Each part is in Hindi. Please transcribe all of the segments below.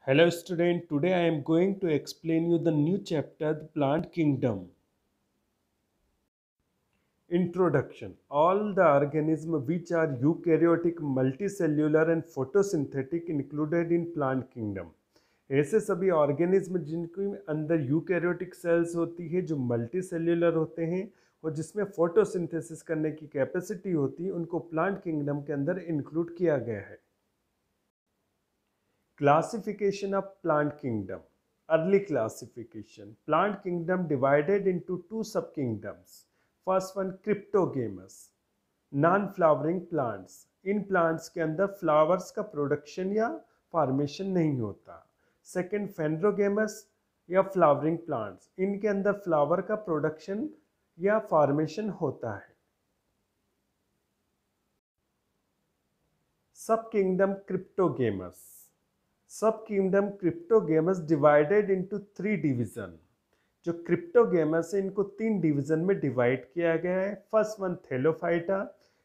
Hello student, today I am going to explain you the new chapter, the plant kingdom. Introduction. All the organisms which are eukaryotic, multicellular and photosynthetic included in plant kingdom. ऐसे सभी ऑर्गेनिज्म जिनके अंदर यूकैरियोटिक सेल्स होती है, जो मल्टीसेल्युलर होते हैं और जिसमें फोटोसिंथेसिस करने की कैपेसिटी होती है, उनको प्लांट किंगडम के अंदर इंक्लूड किया गया है. Classification of plant kingdom. Early classification. Plant kingdom divided into two subkingdoms. First one cryptogamous. Non-flowering plants. In plants के अंदर फ्लावर्स का प्रोडक्शन या फॉर्मेशन नहीं होता. सेकेंड फेंड्रोगेमस या फ्लावरिंग प्लांट्स. इनके अंदर फ्लावर का प्रोडक्शन या फॉर्मेशन होता है. Sub kingdom cryptogams. Sub kingdom cryptogams divided into 3 division. जो क्रिप्टोगेमस है इनको 3 डिवीजन में डिवाइड किया गया है. First one thallophyta,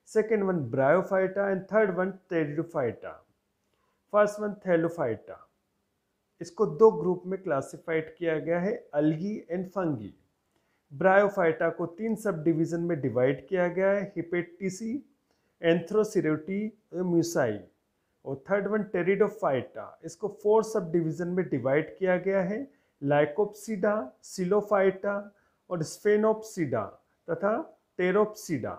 second one bryophyta and third one pteridophyta. First one thallophyta. इसको 2 ग्रुप में क्लासिफाइड किया गया है, अल्गी एंड फंगी. ब्रायोफाइटा को 3 सब डिवीजन में डिवाइड किया गया है, हिपेटिसी, एंथ्रोसिरेटी, म्यूसाई. और थर्ड वन टेरिडोफाइटा, इसको 4 सब डिवीजन में डिवाइड किया गया है, लाइकोप्सिडा, सिलोफाइटा और स्फेनोप्सिडा तथा pteropsida.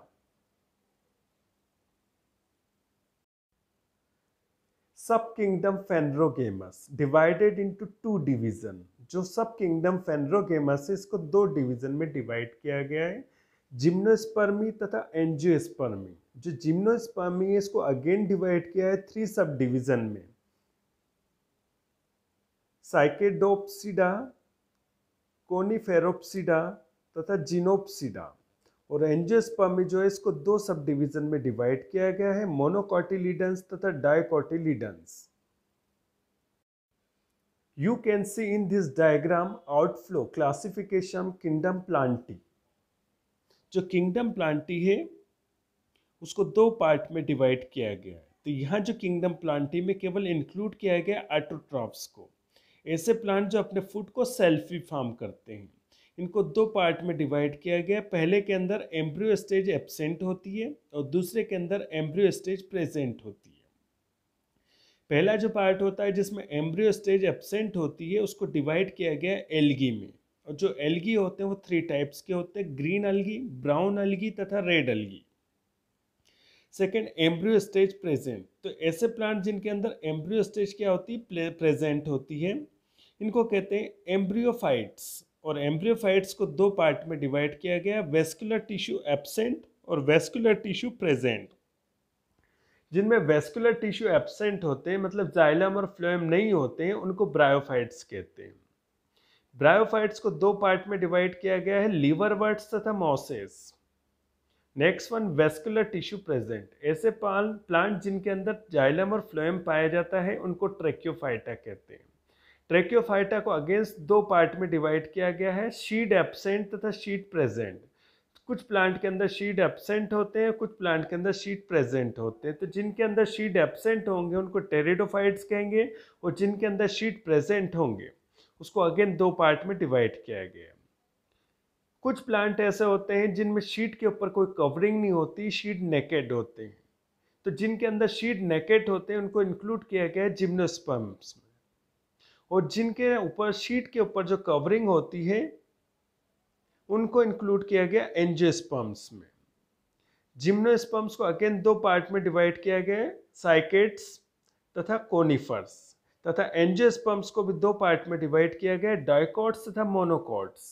Sub kingdom phanerogams divided into 2 division. जो सब किंगडम फेंड्रोगेमस है इसको 2 डिवीजन में डिवाइड किया गया है, जिम्नोस्पर्मी तथा एंजियोस्पर्मी. जो जिम्नोस्पर्मी है इसको अगेन डिवाइड किया है 3 सब डिवीजन में, साइकेडोप्सिडा, कोनिफेरोप्सिडा तथा जिनोप्सिडा. और एंजियोस्पर्मी जो है इसको 2 सब डिवीजन में डिवाइड किया गया है, मोनोकोटिलीडन्स तथा डाइकोटिलीडन्स. You can see in this diagram outflow classification kingdom plantae. जो किंगडम प्लांटी है उसको 2 पार्ट में डिवाइड किया गया है. तो यहाँ जो किंगडम प्लांटी में केवल इंक्लूड किया गया ऑटोट्रॉफ्स को, ऐसे प्लांट जो अपने फूड को सेल्फी फार्म करते हैं. इनको 2 पार्ट में डिवाइड किया गया. पहले के अंदर एम्ब्रियो स्टेज एब्सेंट होती है और दूसरे के अंदर एम्ब्रियो स्टेज प्रेजेंट होती है. पहला जो पार्ट होता है जिसमें एम्ब्रियो स्टेज एब्सेंट होती है उसको डिवाइड किया गया एल्गी में. और जो एल्गी होते हैं वो 3 टाइप्स के होते हैं, ग्रीन अलगी, ब्राउन अलगी तथा red algae. Second embryo stage present. तो ऐसे प्लांट जिनके अंदर एम्ब्रियो स्टेज क्या होती है, प्रेजेंट होती है, इनको कहते हैं एम्ब्रियोफाइट्स. और एम्ब्रियोफाइट्स को 2 पार्ट में डिवाइड किया गया, वेस्कुलर टिश्यू एब्सेंट और वेस्कुलर टिश्यू प्रेजेंट. जिनमें वेस्कुलर टिश्यू एब्सेंट होते हैं, मतलब जाइलम और फ्लोएम नहीं होते हैं, उनको ब्रायोफाइट्स कहते हैं. ब्रायोफाइट्स को 2 पार्ट में डिवाइड किया गया है, लीवरवर्ट्स तथा mosses. Next one vascular tissue present. ऐसे प्लांट जिनके अंदर जाइलम और फ्लोएम पाया जाता है उनको ट्रैक्योफाइटा कहते हैं. ट्रैक्योफाइटा को अगेंस्ट 2 पार्ट में डिवाइड किया गया है, शीड एब्सेंट तथा शीड प्रेजेंट. कुछ प्लांट के अंदर शीड एब्सेंट होते हैं, कुछ प्लांट के अंदर शीड प्रेजेंट होते हैं. तो जिनके अंदर शीड एब्सेंट होंगे उनको टेरिडोफाइट्स कहेंगे, और जिनके अंदर शीड प्रेजेंट होंगे उसको अगेन 2 पार्ट में डिवाइड किया गया. कुछ प्लांट ऐसे होते हैं जिनमें शीट के ऊपर कोई कवरिंग नहीं होती, शीट नेकेड होते हैं. तो जिनके अंदर शीट नेकेड होते हैं उनको इंक्लूड किया गया है जिम्नोस्पर्म्स में. और जिनके ऊपर शीट के ऊपर जो कवरिंग होती है उनको इंक्लूड किया गया एंजियोस्पर्म्स में. जिम्नोस्पर्म्स को अगेन 2 पार्ट में डिवाइड किया गया है, साइकेड्स तथा कोनिफर्स. तथा एंजियोस्पर्म्स को भी 2 पार्ट में डिवाइड किया गया है, डाइकॉट्स तथा monocots.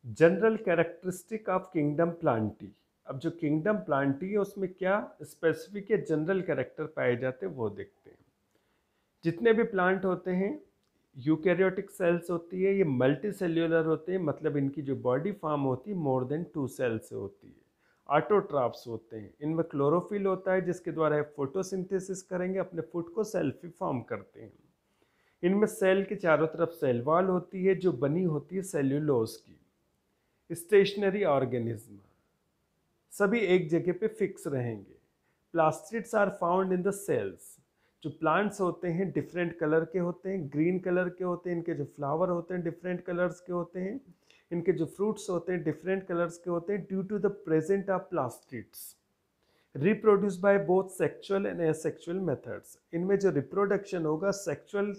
General characteristic of kingdom Plantae. अब जो किंगडम प्लांटी है उसमें क्या स्पेसिफिक या जनरल कैरेक्टर पाए जाते हैं वो देखते हैं. जितने भी प्लांट होते हैं यूकैरियोटिक सेल्स होती है, ये मल्टी सेल्यूलर होते हैं, मतलब इनकी जो बॉडी फॉर्म होती है मोर देन 2 सेल्स से होती है. ऑटोट्रॉफ्स होते हैं, इनमें क्लोरोफिल होता है जिसके द्वारा फोटोसिंथेसिस करेंगे, अपने फूड को सेल्फी फॉर्म करते हैं. इनमें सेल के चारों तरफ सेल वॉल होती है जो बनी होती है सेल्यूलोज की. स्टेशनरी ऑर्गेनिज्म, सभी एक जगह पे फिक्स रहेंगे. Plastids are found in the cells. जो प्लांट्स होते हैं डिफरेंट कलर के होते हैं, ग्रीन कलर के होते हैं, इनके जो फ्लावर होते हैं डिफरेंट कलर्स के होते हैं, इनके जो फ्रूट्स होते हैं डिफरेंट कलर्स के होते हैं due to the present of plastids reproduce by both sexual and asexual methods. इनमें जो रिप्रोडक्शन होगा सेक्सुअल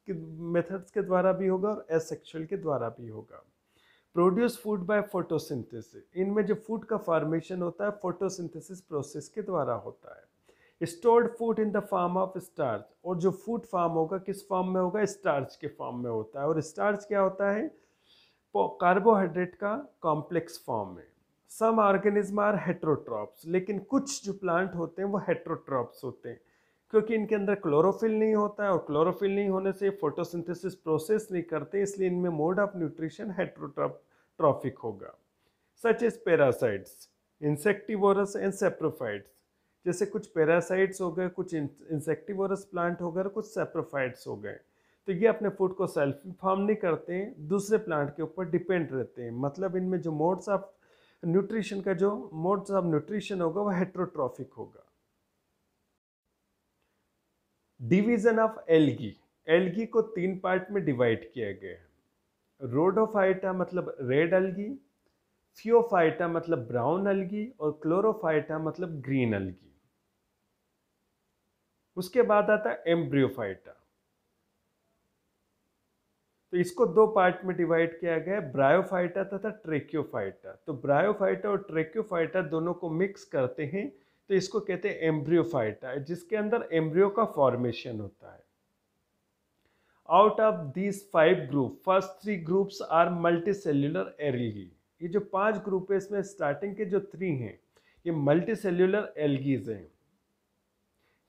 मेथड्स के द्वारा भी होगा और एसेक्सुअल के द्वारा भी होगा। प्रोड्यूस फूड बाय फोटोसिंथेसिस, इनमें जो फूड का फॉर्मेशन होता है फोटोसिंथेसिस प्रोसेस के द्वारा होता है। Stored food in the form of starch, और जो फूड फॉर्म होगा किस फॉर्म में होगा, स्टार्च के फॉर्म में होता है। और स्टार्च क्या होता है, कार्बोहाइड्रेट का कॉम्प्लेक्स फॉर्म में। सम ऑर्गेनिज्म आर हेट्रोट्रॉप्स, लेकिन कुछ जो प्लांट होते हैं वो हेट्रोट्रॉप्स होते हैं क्योंकि इनके अंदर क्लोरोफिल नहीं होता है और क्लोरोफिल नहीं होने से फोटोसिंथेसिस प्रोसेस नहीं करते, इसलिए इनमें मोड ऑफ न्यूट्रिशन हेट्रोट्रॉफिक होगा। Such as parasites, insectivorous and saprophytes, जैसे कुछ पैरासाइट्स हो गए, कुछ इंसेक्टिवोरस प्लांट हो गए और कुछ सेप्रोफाइट्स हो गए। तो ये अपने फूड को सेल्फ फॉर्म नहीं करते हैं, दूसरे प्लांट के ऊपर डिपेंड रहते हैं। मतलब इनमें जो मोड्स ऑफ न्यूट्रिशन का जो मोड्स ऑफ न्यूट्रिशन होगा वो हेट्रोट्रॉफिक होगा। डिवीजन ऑफ एल्गी, एल्गी को 3 पार्ट में डिवाइड किया गया है। रोडोफाइटा मतलब रेड एल्गी, फियोफाइटा मतलब ब्राउन एल्गी और क्लोरोफाइटा मतलब ग्रीन एल्गी। उसके बाद आता है एम्ब्रियोफाइटा, तो इसको 2 पार्ट में डिवाइड किया गया है, ब्रायोफाइटा तथा ट्रेक्योफाइटा। तो ब्रायोफाइटा और ट्रेक्योफाइटा दोनों को मिक्स करते हैं तो इसको कहते हैं एम्ब्रियोफाइटा, जिसके अंदर एम्ब्रियो का फॉर्मेशन होता है। Out of these 5 group, first 3 groups are multicellular algae. ये जो 5 ग्रुप है इसमें स्टार्टिंग के जो 3 हैं ये मल्टीसेल्यूलर एल्गीज हैं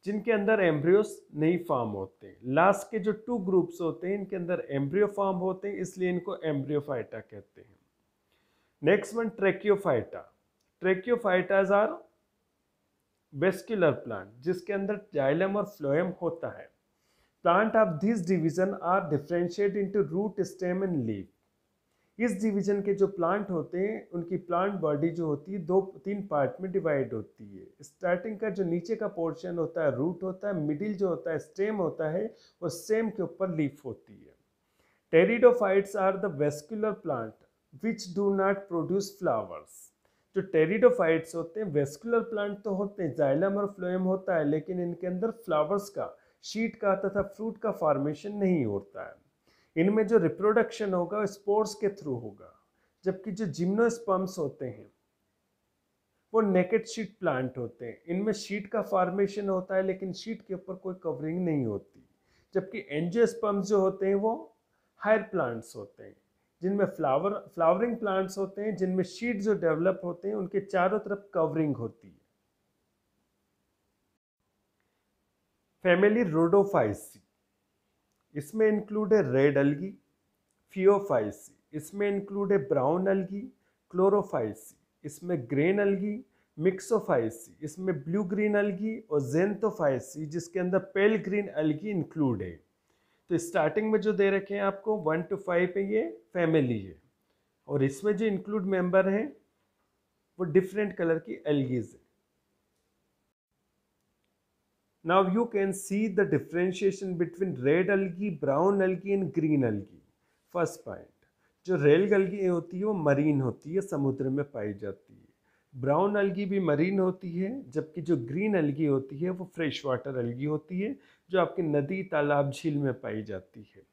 जिनके अंदर एम्ब्रियोस नहीं फॉर्म होते। लास्ट के जो 2 ग्रुप्स होते हैं इनके अंदर एम्ब्रियो फॉर्म होते हैं, इसलिए इनको एम्ब्रियोफाइटा कहते हैं। Next one tracheophyta, tracheophytas are vascular plant जिसके अंदर जाइलम और फ्लोएम होता है। Plant of this division are differentiate into root, stem and leaf. इस डिवीजन के जो प्लांट होते हैं उनकी प्लांट बॉडी जो होती है 2-3 पार्ट में डिवाइड होती है। स्टार्टिंग का जो नीचे का पोर्शन होता है रूट होता है, मिडिल जो होता है स्टेम होता है और स्टेम के ऊपर लीफ होती है। Pteridophytes are the vascular plant which do not produce flowers. जो टेरिडोफाइट्स होते हैं वेस्कुलर प्लांट तो होते हैं, जाइलम और फ्लोएम होता है, लेकिन इनके अंदर फ्लावर्स का, शीट का तथा फ्रूट का फॉर्मेशन नहीं होता है। इनमें जो रिप्रोडक्शन होगा स्पोर्स के थ्रू होगा, जबकि जो जिम्नोस्पर्म्स होते हैं वो नेकेड शीट प्लांट होते हैं। इनमें शीट का फॉर्मेशन होता है लेकिन शीट के ऊपर कोई कवरिंग नहीं होती। जबकि एंजियोस्पर्म्स जो होते हैं वो हायर प्लांट्स होते हैं जिनमें फ्लावरिंग प्लांट्स होते हैं, जिनमें शीट जो डेवलप होते हैं उनके चारों तरफ कवरिंग होती है। फैमिली रोडोफाइसी, इसमें इंक्लूड है रेड एल्गी। फियोफाइसी, इसमें इंक्लूड है ब्राउन एल्गी। क्लोरोफाइसी, इसमें ग्रेन एल्गी। मिक्सोफाइसी, इसमें ब्लू ग्रीन एल्गी। और जेंथोफाइसी जिसके अंदर पेल ग्रीन एल्गी इंक्लूड है। तो स्टार्टिंग में जो दे रखे हैं आपको 1 to 5 पे ये फैमिली है और इसमें जो इंक्लूड मेंबर हैं वो डिफरेंट कलर की एल्गीज है। Now you can see the differentiation between red algae, brown algae and green algae. First point, जो रेड algae होती है वो मरीन होती है, समुद्र में पाई जाती है। ब्राउन algae भी मरीन होती है, जबकि जो ग्रीन algae होती है वो फ्रेश वाटर algae होती है जो आपकी नदी, तालाब, झील में पाई जाती है।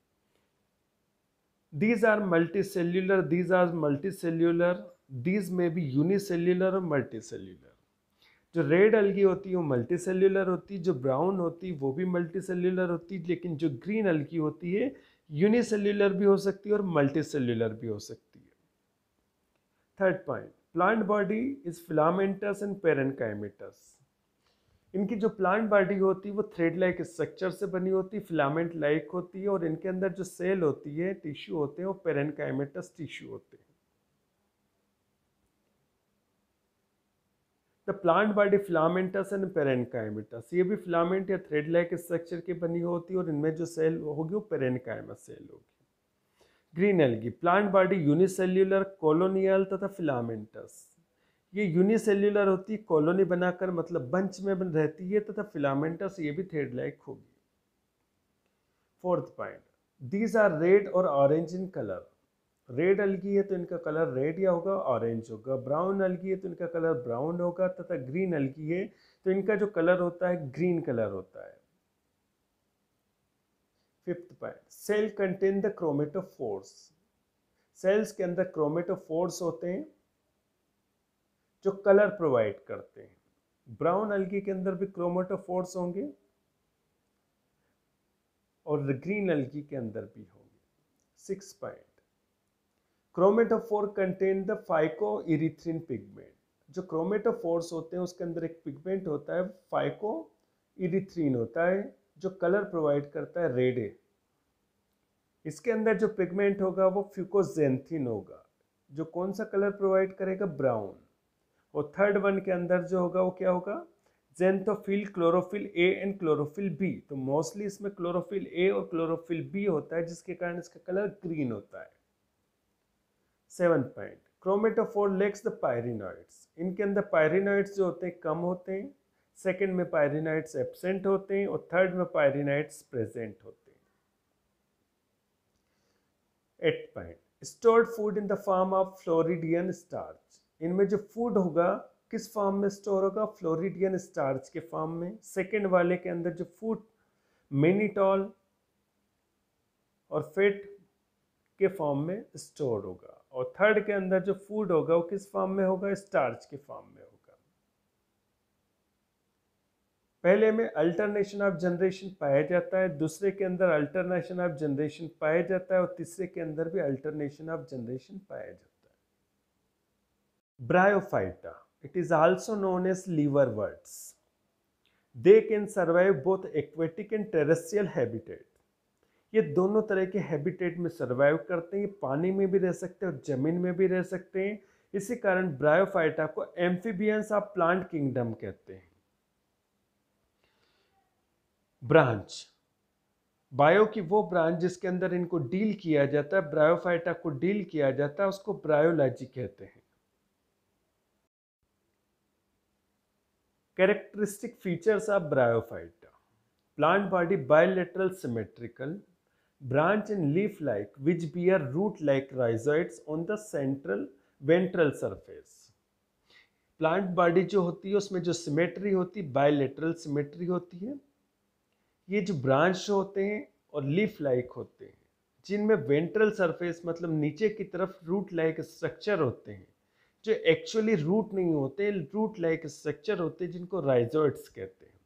These are multicellular, these may be unicellular और multicellular। जो रेड एल्गी होती है वो मल्टीसेल्यूलर होती है, जो ब्राउन होती है वो भी मल्टीसेल्यूलर होती है, लेकिन जो ग्रीन एल्गी होती है यूनिसेल्यूलर भी हो सकती है और मल्टीसेल्यूलर भी हो सकती है। Third point, plant body is filamentous and parenchymatous. इनकी जो प्लांट बॉडी होती है वो थ्रेड लाइक स्ट्रक्चर से बनी होती है, फिलामेंट लाइक होती है और इनके अंदर जो सेल होती है, टिश्यू होते हैं वो पेरेनकाइमेटस टिश्यू होते हैं। The plant body filamentous and parenchymatous, ये भी फिलामेंट या थ्रेड लाइक स्ट्रक्चर की बनी होती है और इनमें जो सेल होगी वो पेरेनकाइमस सेल होगी। Green algae, plant body unicellular, colonial तथा फिलामेंटस। ये यूनिसेल्युलर होती है, कॉलोनी बनाकर मतलब बंच में रहती है, तथा फिलामेंटस ये भी थ्रेड लाइक होगी। Fourth point, these are red और orange in colour. Red algae है तो इनका कलर रेड या होगा, ऑरेंज होगा। ब्राउन अलगी है तो इनका कलर ब्राउन होगा, तथा ग्रीन अलगी है तो इनका जो कलर होता है ग्रीन कलर होता है। Fifth point, cell contain the chromatophores. Cells के अंदर क्रोमेटोफोर्स होते हैं जो कलर प्रोवाइड करते हैं। ब्राउन अलगी के अंदर भी क्रोमेटोफोर्स होंगे और ग्रीन अलगी के अंदर भी होंगे। Six point, chromatophore contain the phycoerythrin pigment. जो क्रोमेटोफोर्स होते हैं उसके अंदर एक पिगमेंट होता है, फाइकोइरिथ्रिन होता है, जो कलर प्रोवाइड करता है रेड। इसके अंदर जो पिगमेंट होगा वो फ्यूकोजेंथिन होगा, जो कौन सा कलर प्रोवाइड करेगा, ब्राउन। और थर्ड वन के अंदर जो होगा वो क्या होगा, xanthophyll, chlorophyll A and chlorophyll B. तो मोस्टली इसमें क्लोरोफिल ए और क्लोरोफिल बी होता है, जिसके कारण इसका कलर ग्रीन होता है। Seventh point, chromatophore lacks the pyrenoids. इनके अंदर पायरिनॉइड्स जो होते हैं कम होते हैं, सेकंड में पायरिनॉइड्स एब्सेंट होते हैं और थर्ड में पायरिनॉइड्स प्रेजेंट होते हैं। Eight point, stored food in the form of floridean starch. इनमें जो फूड होगा किस फॉर्म में स्टोर होगा, फ्लोरिडियन स्टार्च के फॉर्म में। सेकंड वाले के अंदर जो फूड मेनिटॉल और फेट के फॉर्म में स्टोर होगा, और थर्ड के अंदर जो फूड होगा वो किस फॉर्म में होगा, स्टार्च के फॉर्म में होगा। पहले में अल्टरनेशन ऑफ जनरेशन पाया जाता है, दूसरे के अंदर अल्टरनेशन ऑफ जनरेशन पाया जाता है और तीसरे के अंदर भी अल्टरनेशन ऑफ जनरेशन पाया जाता है। Bryophyta, it is also known as liverworts. They can survive both aquatic and terrestrial habitat. ये दोनों तरह के हैबिटेट में सर्वाइव करते हैं, पानी में भी रह सकते हैं और जमीन में भी रह सकते हैं। इसी कारण ब्रायोफाइटा को एम्फीबियंस ऑफ प्लांट किंगडम कहते हैं। ब्रांच, बायो की वो ब्रांच जिसके अंदर इनको डील किया जाता है, ब्रायोफाइटा को डील किया जाता है, उसको ब्रायोलॉजी कहते हैं। Characteristic features of bryophyta, plant body bilateral symmetrical, branch and leaf like which bear root like rhizoids on the central ventral surface। Plant body जो होती है उसमें जो सिमेट्री होती है बायलैटरल सिमेट्री होती है। ये जो ब्रांच होते हैं और लीफ लाइक होते हैं, जिनमें वेंट्रल सरफेस मतलब नीचे की तरफ रूट लाइक स्ट्रक्चर होते हैं, जो एक्चुअली रूट नहीं होते, रूट लाइक स्ट्रक्चर होते हैं, जिनको राइजोइड्स कहते हैं।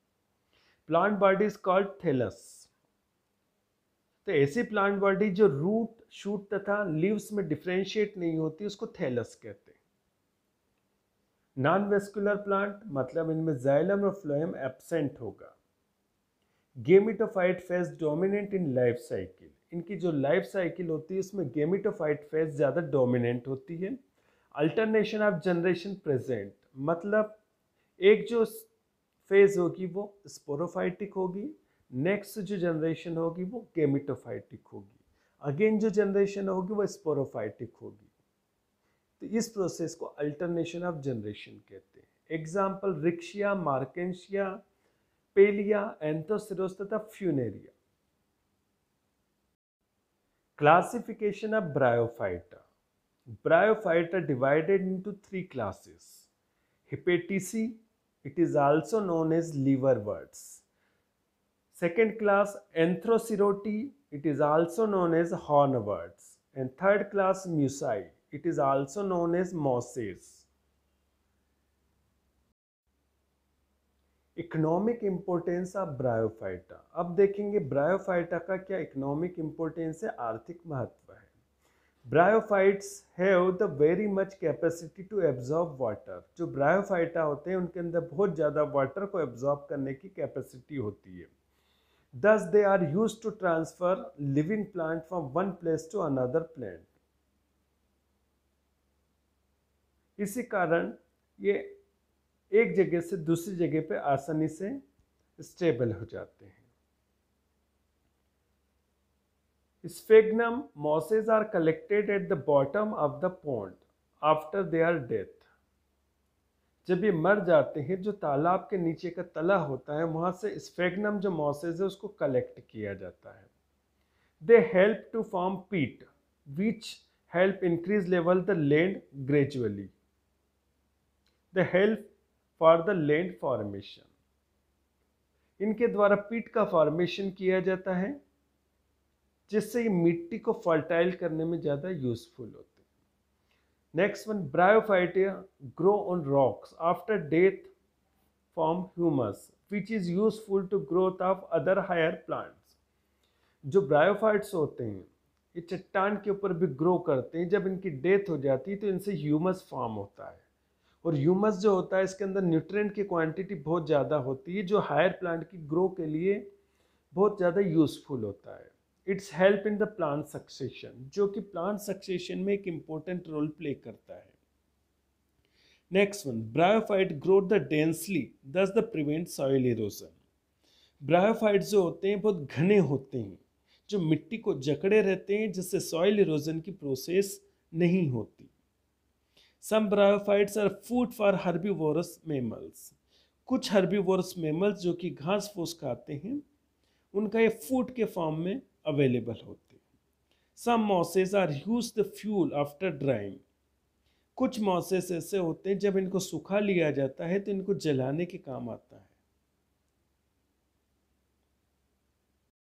Plant body is called thallus. तो ऐसी प्लांट बॉडी जो रूट, शूट तथा लीव्स में डिफरेंशिएट नहीं होती उसको थैलस कहते हैं। नॉन वेस्कुलर प्लांट मतलब इनमें जाइलम और फ्लोएम एब्सेंट होगा। Gametophyte phase dominant in life cycle. इनकी जो लाइफ साइकिल होती है उसमें गेमिटोफाइट फेज ज़्यादा डोमिनेंट होती है। अल्टरनेशन ऑफ जनरेशन प्रेजेंट मतलब एक जो फेज होगी वो स्पोरोफाइटिक होगी, नेक्स्ट जो जनरेशन होगी वो गेमिटोफाइटिक होगी, अगेन जो जनरेशन होगी वो स्पोरोफाइटिक होगी। तो इस प्रोसेस को अल्टरनेशन ऑफ जनरेशन कहते हैं। एग्जाम्पल रिक्शिया, मार्केंशिया, पेलिया, एंथोसिरोस तथा Funaria. Classification of bryophyta, bryophyta divided into 3 classes। Hepatici, it is also known as liverworts। Second class Anthrocerote, it is also known as hornworts। And third class Musae, it is also known as mosses। Economic importance of bryophyta. अब देखेंगे ब्रायोफाइटा का क्या इकोनॉमिक इम्पोर्टेंस है, आर्थिक महत्व है। Bryophytes have the very much capacity to absorb water. जो ब्रायोफाइटा होते हैं उनके अंदर बहुत ज़्यादा वाटर को एब्जॉर्ब करने की कैपेसिटी होती है। Thus they are used to transfer living plant from one place to another plant। इसी कारण ये एक जगह से दूसरी जगह पे आसानी से स्टेबल हो जाते हैं। Sphagnum mosses are collected at the bottom of the pond after their death। जब ये मर जाते हैं, जो तालाब के नीचे का तला होता है वहाँ से स्फेग्नम जो मॉसेज है उसको कलेक्ट किया जाता है। दे हेल्प टू फॉर्म पीट which help increase level the land gradually. They help for the land formation. इनके द्वारा पीट का फॉर्मेशन किया जाता है जिससे ये मिट्टी को फर्टाइल करने में ज़्यादा यूजफुल होते हैं। Next one, bryophyta grow on rocks after death form humus which is useful to growth of other higher plants. जो ब्रायोफाइट्स होते हैं ये चट्टान के ऊपर भी ग्रो करते हैं। जब इनकी डेथ हो जाती है तो इनसे ह्यूमस फॉर्म होता है, और ह्यूमस जो होता है इसके अंदर न्यूट्रिएंट की क्वांटिटी बहुत ज़्यादा होती है जो हायर प्लांट की ग्रो के लिए बहुत ज़्यादा यूजफुल होता है। It's help in the plant succession, जो कि प्लांट सक्सेशन में एक इम्पोर्टेंट रोल प्ले करता है। Next one, bryophyte grow the densely thus the prevent soil erosion. Bryophyte जो होते हैं बहुत घने होते हैं जो मिट्टी को जकड़े रहते हैं जिससे सॉइल इरोजन की प्रोसेस नहीं होती। Some bryophytes are food for herbivorous mammals. कुछ हर्बीवोरस मेमल्स जो कि घास फूस खाते हैं उनका ये फूड के फॉर्म में अवेलेबल होते हैं। Some mosses are used the fuel after drying. कुछ मॉसेस ऐसे होते हैं जब इनको सुखा लिया जाता है तो इनको जलाने के काम आता है।